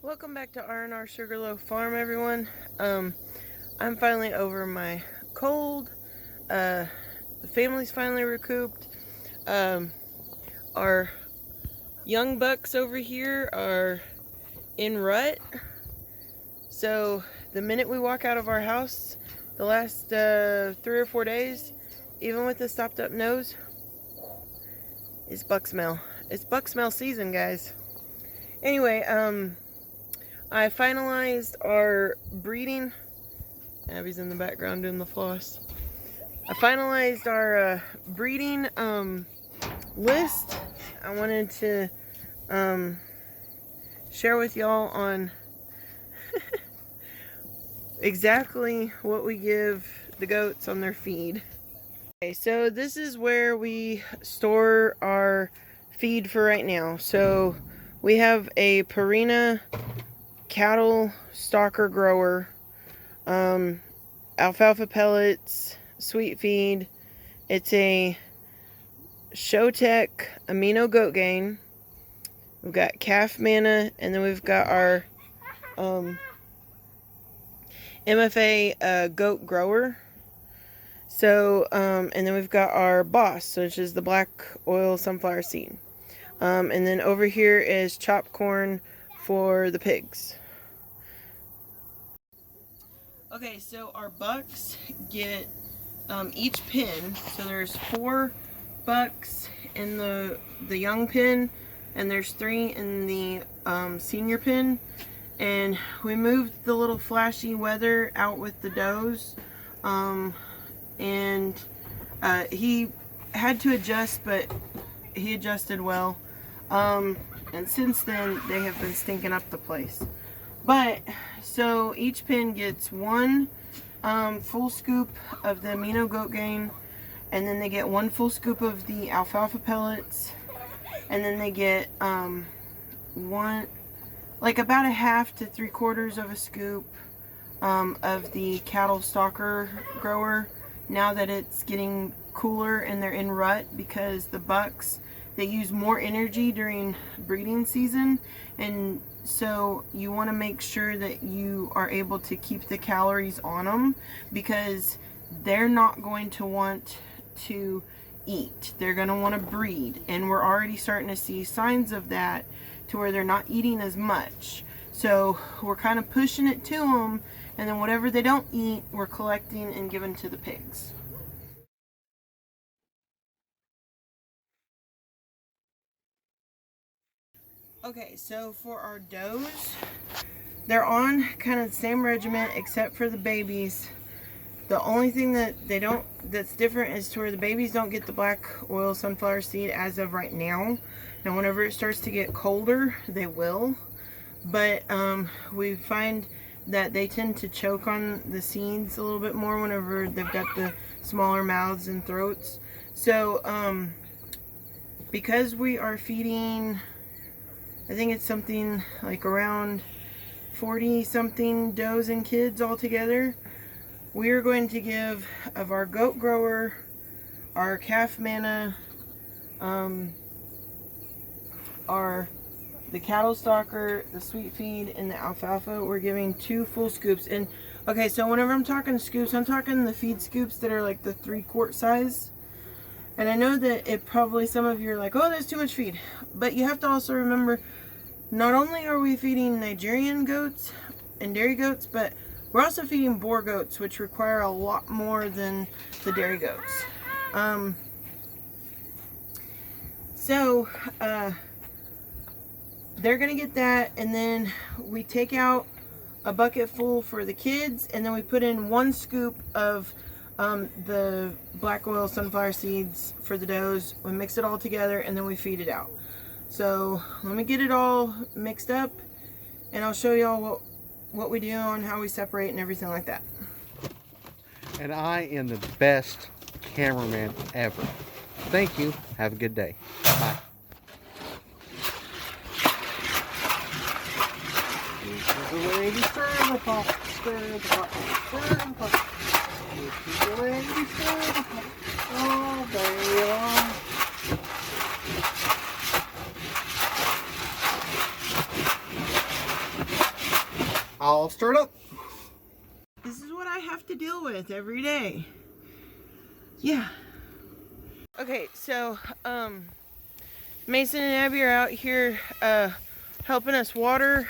Welcome back to R&R Sugarloaf Farm, everyone. I'm finally over my cold. The family's finally recouped. Our young bucks over here are in rut. So the minute we walk out of our house, the last 3 or 4 days, even with the stopped up nose, it's buck smell. It's buck smell season, guys. Anyway, I finalized our breeding. Abby's in the background doing the floss. I finalized our breeding list. I wanted to share with y'all on exactly what we give the goats on their feed. Okay, so this is where we store our feed for right now. So we have a Purina cattle stalker grower, alfalfa pellets, sweet feed. It's a Showtech amino goat gain. We've got calf manna, and then we've got our MFA goat grower. So, and then we've got our boss, which is the black oil sunflower seed. And then over here is chopped corn for the pigs. Okay, so our bucks get each pen. So there's 4 bucks in the young pen, and there's 3 in the senior pen. And we moved the little flashy weather out with the does, and he had to adjust, but he adjusted well. And since then, they have been stinking up the place. But, so each pen gets 1 full scoop of the amino goat gain, and then they get 1 full scoop of the alfalfa pellets, and then they get one, like about a half to 3/4 of a scoop of the cattle stalker grower, now that it's getting cooler and they're in rut, because the bucks, they use more energy during breeding season, and so you want to make sure that you are able to keep the calories on them, because they're not going to want to eat. They're going to want to breed, and we're already starting to see signs of that, to where they're not eating as much. So we're kind of pushing it to them, and then whatever they don't eat, we're collecting and giving to the pigs. Okay, so for our does, they're on kind of the same regiment except for the babies. The only thing that that's different is to where the babies don't get the black oil sunflower seed as of right now. Now whenever it starts to get colder, they will. But we find that they tend to choke on the seeds a little bit more whenever they've got the smaller mouths and throats. So because we are feeding, I think it's something like around 40 something does and kids all together, we are going to give of our goat grower, our calf manna, the cattle stalker, the sweet feed, and the alfalfa. We're giving 2 full scoops. And okay, so whenever I'm talking scoops, I'm talking the feed scoops that are like the 3-quart size. And I know that it probably, some of you are like, oh, that's too much feed. But you have to also remember, not only are we feeding Nigerian goats and dairy goats, but we're also feeding Boer goats, which require a lot more than the dairy goats. They're gonna get that, and then we take out a bucket full for the kids, and then we put in 1 scoop of the black oil sunflower seeds for the does. We mix it all together, and then we feed it out. So let me get it all mixed up, and I'll show y'all what we do and how we separate and everything like that. And I am the best cameraman ever. Thank you. Have a good day. Bye. This is the way we stir the pot, stir the pot, stir the pot. This is the way we stir the pot all day long. I'll stir it up. This is what I have to deal with every day. Yeah. Okay, so Mason and Abby are out here helping us water.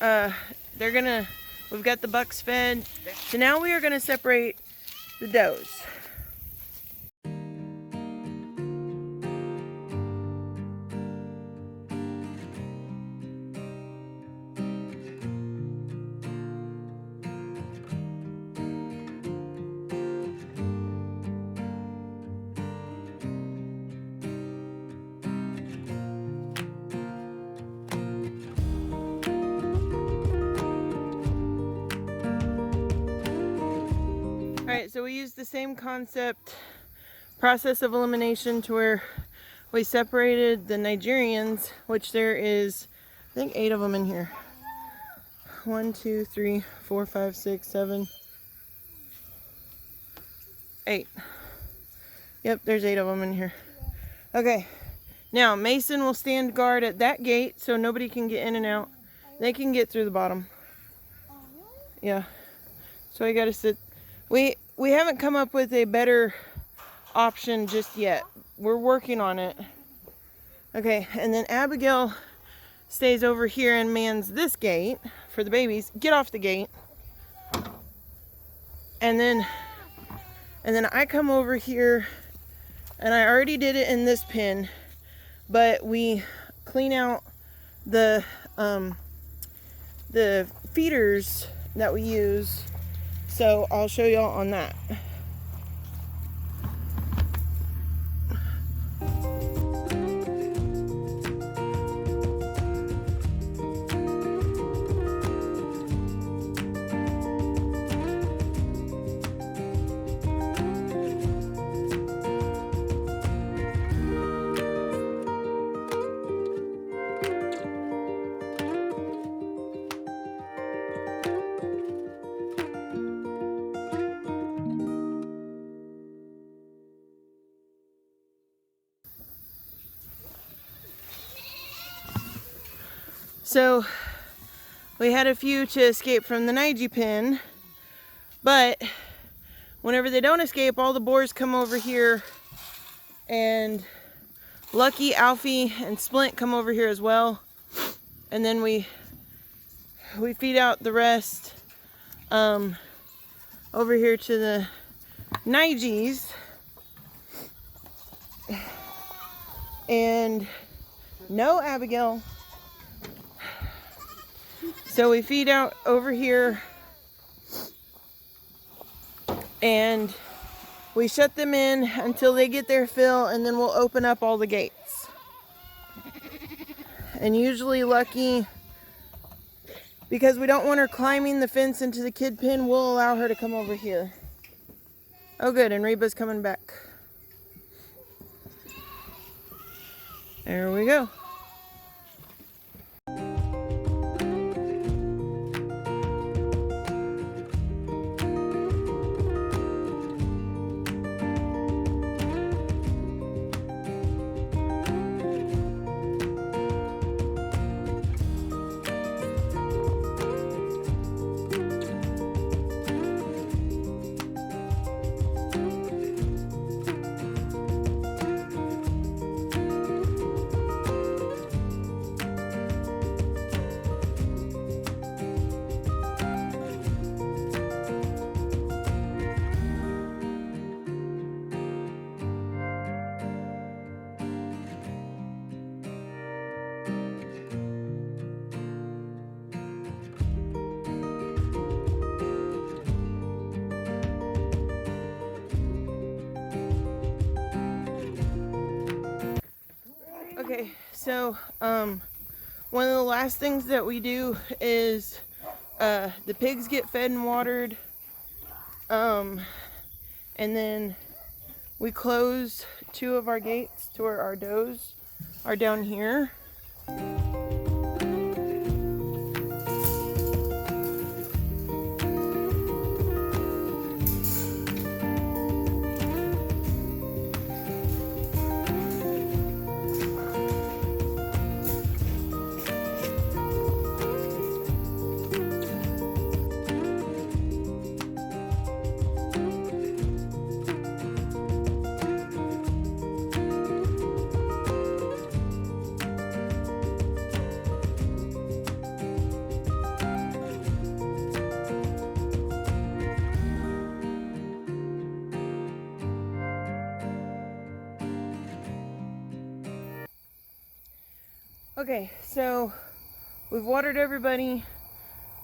We've got the bucks fed. So now we are gonna separate the does. Alright, so we use the same concept, process of elimination, to where we separated the Nigerians, which there is, I think, 8 of them in here. 1, 2, 3, 4, 5, 6, 7, 8. Yep, there's 8 of them in here. Okay, now Mason will stand guard at that gate so nobody can get in and out. They can get through the bottom. Yeah, so I gotta sit. We haven't come up with a better option just yet. We're working on it. Okay, and then Abigail stays over here and mans this gate for the babies. Get off the gate. And then I come over here, and I already did it in this pen, but we clean out the feeders that we use. So I'll show y'all on that. So we had a few to escape from the Nige pen, but whenever they don't escape, all the boars come over here, and Lucky, Alfie, and Splint come over here as well. And then we feed out the rest over here to the Niges. And no Abigail. So we feed out over here, and we shut them in until they get their fill, and then we'll open up all the gates. And usually Lucky, because we don't want her climbing the fence into the kid pen, we'll allow her to come over here. Oh good, and Reba's coming back. There we go. Okay, so one of the last things that we do is the pigs get fed and watered, and then we close 2 of our gates to where our does are down here. Okay, so we've watered everybody.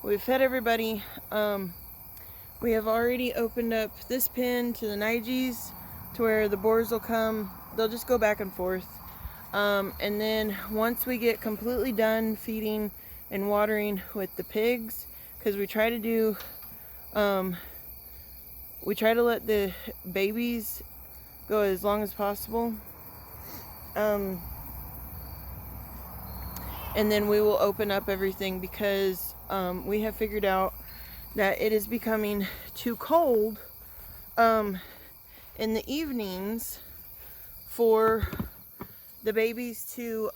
We've fed everybody. We have already opened up this pen to the Nigis to where the boars will come. They'll just go back and forth. And then once we get completely done feeding and watering with the pigs, because we try to do, we try to let the babies go as long as possible. And then we will open up everything because we have figured out that it is becoming too cold in the evenings for the babies to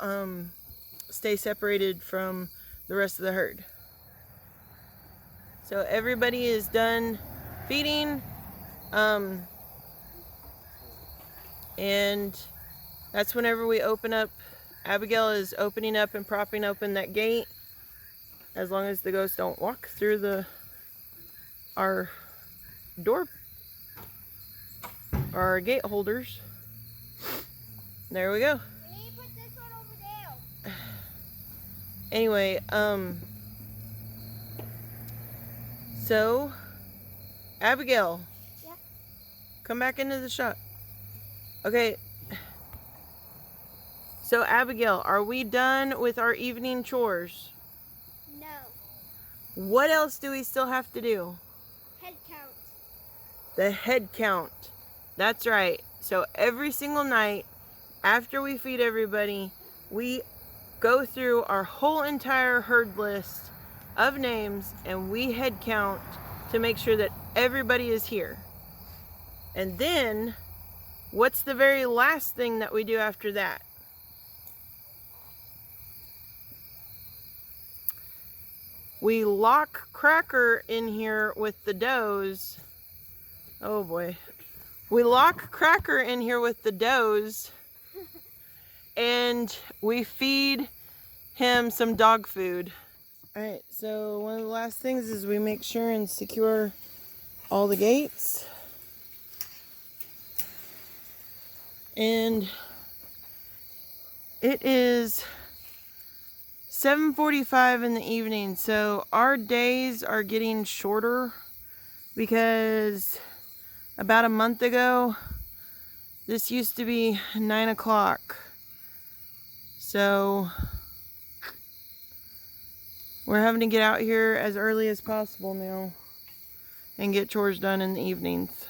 stay separated from the rest of the herd. So everybody is done feeding, and that's whenever we open up. Abigail is opening up and propping open that gate, as long as the ghosts don't walk through our door, our gate holders. There we go. We need to put this one over there. Anyway, so Abigail, Yeah. come back into the shop. Okay. So Abigail, are we done with our evening chores? No. What else do we still have to do? Head count. The head count. That's right. So every single night after we feed everybody, we go through our whole entire herd list of names and we head count to make sure that everybody is here. And then, what's the very last thing that we do after that? We lock Cracker in here with the does. Oh boy. We lock Cracker in here with the does and we feed him some dog food. Alright, so one of the last things is we make sure and secure all the gates. And it is 7:45 in the evening, so our days are getting shorter because about a month ago this used to be 9 o'clock. So we're having to get out here as early as possible now and get chores done in the evenings.